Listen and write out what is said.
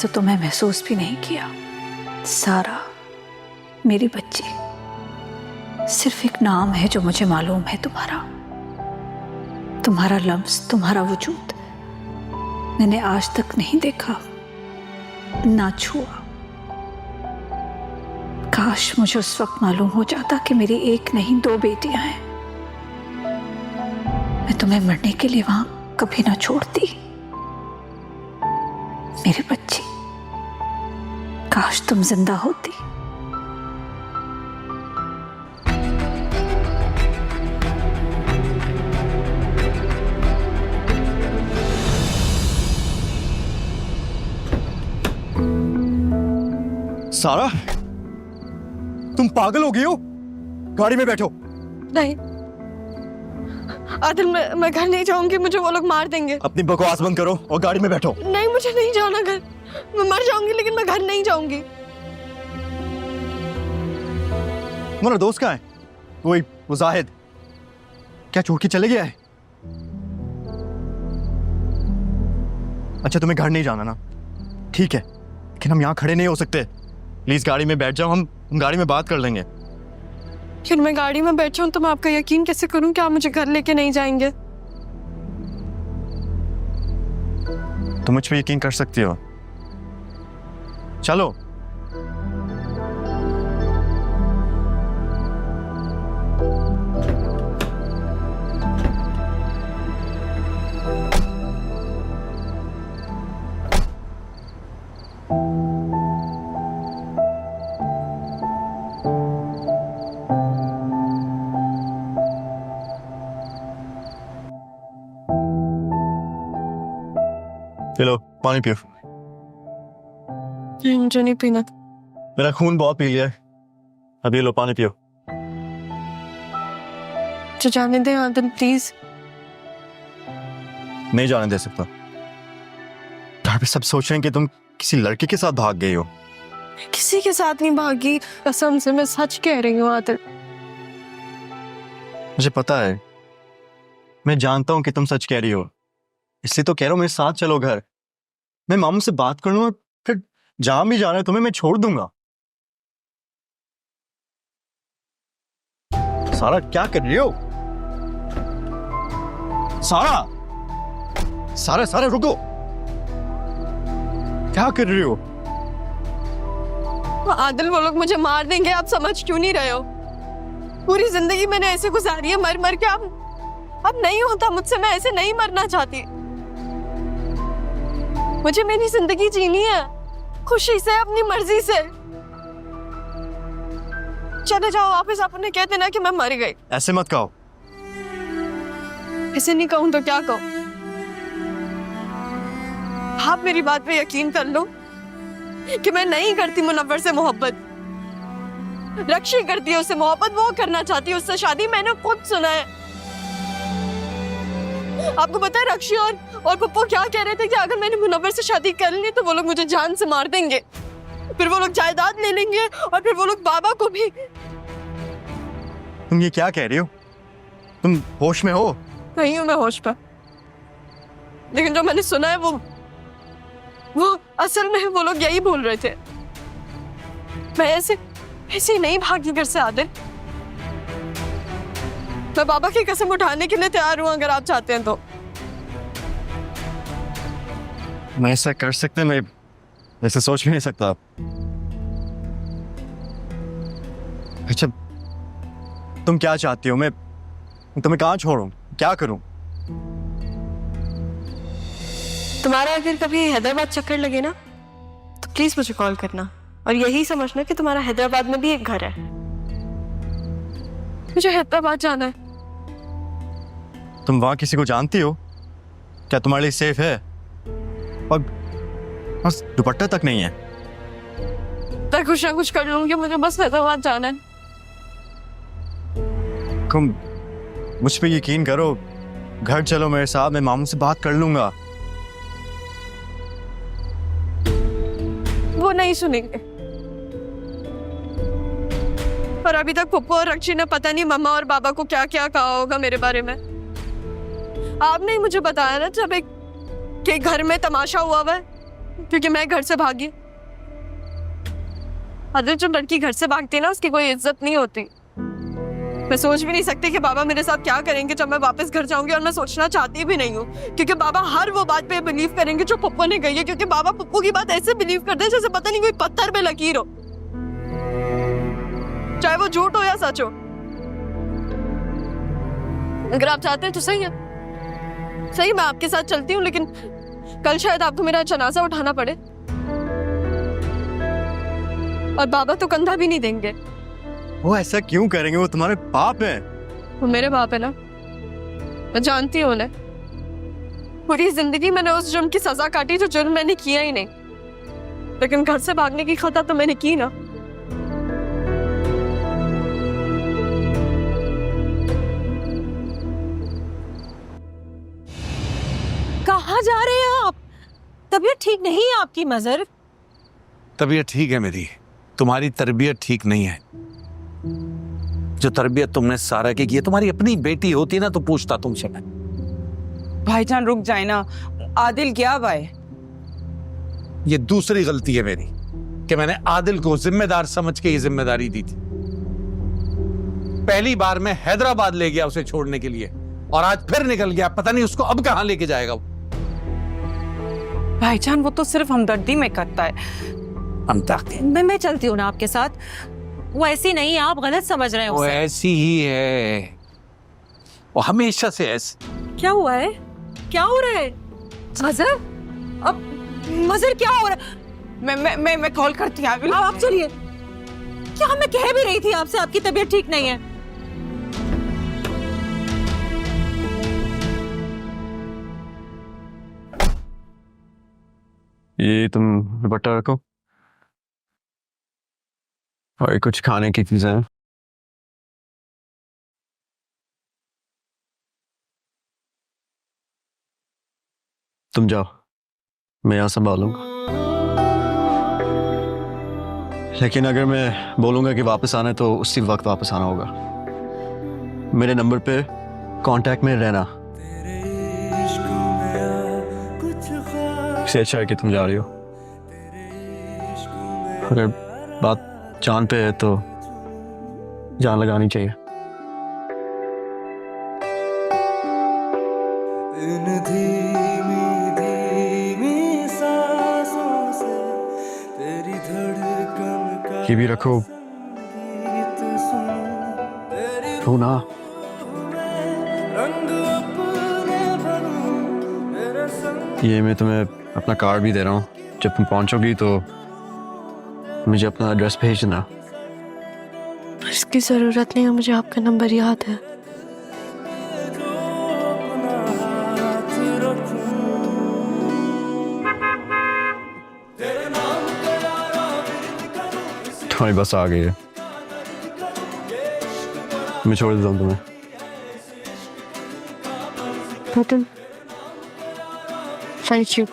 तो तुम्हें महसूस भी नहीं किया। सारा, मेरी बच्ची, सिर्फ एक नाम है जो मुझे मालूम है तुम्हारा। तुम्हारा लफ्ज़, तुम्हारा वजूद मैंने आज तक नहीं देखा, ना छुआ। काश मुझे उस वक्त मालूम हो जाता कि मेरी एक नहीं 2 बेटियां हैं। मैं तुम्हें मरने के लिए वहां कभी ना छोड़ती। मेरी बच्ची, काश तुम जिंदा होती। सारा, तुम पागल हो गई हो? गाड़ी में बैठो। नहीं आदिल, मैं घर नहीं जाऊंगी, मुझे वो लोग मार देंगे। अपनी बकवास बंद करो और गाड़ी में बैठो। नहीं, मुझे नहीं जाना घर। मैं मर जाऊंगी लेकिन मैं घर नहीं जाऊंगी। तुम्हारा दोस्त कहाँ है? वो जाहिद क्या छोड़ के चले गया है? अच्छा, तुम्हें घर नहीं जाना ना? ठीक है, लेकिन हम यहाँ खड़े नहीं हो सकते। प्लीज गाड़ी में बैठ जाओ, हम गाड़ी में बात कर लेंगे। फिर मैं गाड़ी में बैठ जाऊं तो मैं आपका यकीन कैसे करूं कि आप मुझे घर लेके नहीं जाएंगे? तुम मुझ पे यकीन कर सकती हो। चलो। चलो, पानी पियो। मुझे नहीं पीना। मेरा खून बहुत पी लिया है, अभी लो पानी पियो। तो जाने दे आदिल, प्लीज। नहीं जाने दे सकता। घर पे सब सोच रहे हैं कि तुम किसी लड़के के साथ भाग गई हो। किसी के साथ नहीं भागी, कसम से मैं सच कह रही हूँ आदिल। मुझे पता है, मैं जानता हूं कि तुम सच कह रही हो, इसलिए तो कह रहा हूं मेरे साथ चलो घर। मैं मामू से बात कर लूं और फिर जहां भी जाना है तुम्हें मैं छोड़ दूंगा। सारा, क्या कर रही हो? सारा, सारा, सारा रुको। क्या कर रही हो? आदिल, वो लोग मुझे मार देंगे, आप समझ क्यों नहीं रहे हो? पूरी जिंदगी मैंने ऐसे गुजारी है मर मर के। अब नहीं होता मुझसे, मैं ऐसे नहीं मरना चाहती। मुझे मेरी जिंदगी जीनी है खुशी से, अपनी मर्जी से। चले जाओ वापस, आप उन्हें कह देना कि मैं मर गई। ऐसे मत कहो। ऐसे नहीं कहूं तो क्या कहूं? आप मेरी बात पे यकीन कर लो कि मैं नहीं करती मुनव्वर से मोहब्बत। रक्षी करती है उससे मोहब्बत, वो करना चाहती है उससे शादी। मैंने खुद सुना है। आपको पता है रक्षी और पप्पू क्या कह रहे थे कि अगर मैंने मुनव्वर से शादी कर ली तो वो लोग मुझे जान से मार देंगे, फिर वो लोग जायदाद ले लेंगे और फिर वो लोग बाबा को भी। तुम ये क्या कह रही हो? तुम होश में हो? नहीं हूं मैं होश पर, लेकिन जो मैंने सुना है वो असल में वो लोग यही बोल रहे थे। मैं ऐसे नहीं भागी घर से आदिल। मैं बाबा की कसम उठाने के लिए तैयार हूं अगर आप चाहते हैं तो। मैं ऐसा कर सकते, मैं ऐसे सोच भी नहीं सकता। अच्छा, तुम क्या चाहती हो? मैं तुम्हें कहाँ छोड़ूं? क्या करूं? तुम्हारा अगर कभी हैदराबाद चक्कर लगे ना तो प्लीज मुझे कॉल करना और यही समझना कि तुम्हारा हैदराबाद में भी एक घर है। मुझे हैदराबाद जाना है। तुम वहां किसी को जानती हो? क्या तुम्हारे लिए सेफ है? और बस दुपट्टा तक नहीं है। मैं कुछ ना कुछ कर लूंगी, मुझे बस हैदराबाद जाना है। तुम मुझ पे यकीन करो, घर चलो मेरे साथ, मैं मामू से बात कर लूंगा। वो नहीं सुनेंगे। और अभी तक पप्पू और रक्षी ने पता नहीं मम्मा और बाबा को क्या क्या कहा होगा मेरे बारे में। आपने ही मुझे बताया ना जब एक घर में तमाशा हुआ है क्योंकि मैं घर से भागी। अदर जो लड़की घर से भागती है ना, उसकी कोई इज्जत नहीं होती। मैं सोच भी नहीं सकती कि बाबा मेरे साथ क्या करेंगे जब मैं वापस घर जाऊंगी, और मैं सोचना चाहती भी नहीं हूँ, क्योंकि बाबा हर वो बात पे बिलीव करेंगे जो पप्पू ने कही है, क्योंकि बाबा पप्पू की बात ऐसे बिलीव करते हैं जैसे पता नहीं कोई पत्थर पे लकीर हो, चाहे वो झूठ हो या सच हो। अगर आप चाहते हैं तो सही है, सही मैं आपके साथ चलती हूँ, लेकिन कल शायद आपको मेरा जनाजा उठाना पड़े, और बाबा तो कंधा भी नहीं देंगे। वो ऐसा क्यों करेंगे? वो तुम्हारे बाप है। वो मेरे बाप है ना, मैं जानती हूँ उन्हें। पूरी जिंदगी मैंने उस जुर्म की सजा काटी जो जुर्म मैंने किया ही नहीं, लेकिन घर से भागने की खता तो मैंने की ना। कहाँ जा रहे हैं आप? तबीयत ठीक नहीं है आपकी मजर? तबीयत ठीक है मेरी, तुम्हारी तरबियत ठीक नहीं है। जो तरबियत तुमने सारा की है, तुम्हारी अपनी बेटी होती ना तो पूछता तुमसे मैं। भाईजान रुक जाए ना, आदिल क्या भाई? ये दूसरी गलती है मेरी कि मैंने आदिल को जिम्मेदार समझ के ये जिम्मेदारी दी थी। पहली बार मैं हैदराबाद ले गया उसे छोड़ने के लिए, और आज फिर निकल गया, पता नहीं उसको अब कहां लेके जाएगा वो। भाईजान वो तो सिर्फ हमदर्दी में करता है। मैं चलती हूँ ना आपके साथ। वो ऐसी नहीं है, आप गलत समझ रहे हैं वो उसे। ऐसी ही है, वो हमेशा से ऐसी। क्या हुआ है? क्या हो रहा है? मजर, अब मजर क्या हो रहा है? मैं कॉल करती हूँ। आप चलिए। क्या मैं कह भी रही थी आपसे आपकी तबीयत ठीक नहीं है। ये तुम दुपट्टा रखो, और ये कुछ खाने की चीजें हैं। तुम जाओ, मैं यहाँ संभालूंगा। लेकिन अगर मैं बोलूंगा कि वापस आना है तो उसी वक्त वापस आना होगा। मेरे नंबर पे कांटेक्ट में रहना। इससे अच्छा है कि तुम जा रही हो। अगर बात जान पे है तो जान लगानी चाहिए। इन धीमी धीमी सांसों से तेरी धड़कन का ये भी रखो, गीत सुनूं, तेरी रो ना। रंग अपने भरूं, तेरे संग ये मैं तुम्हें अपना कार्ड भी दे रहा हूँ। जब तुम पहुंचोगी तो मुझे अपना एड्रेस भेजना। इसकी जरूरत नहीं है, मुझे आपका नंबर याद है। जो अपना हाथ रखूं, तेरे नाम के यारा विरत करूं, तुम्हारी बस आ गई है, मैं छोड़ देता हूँ तुम्हें। Thank you.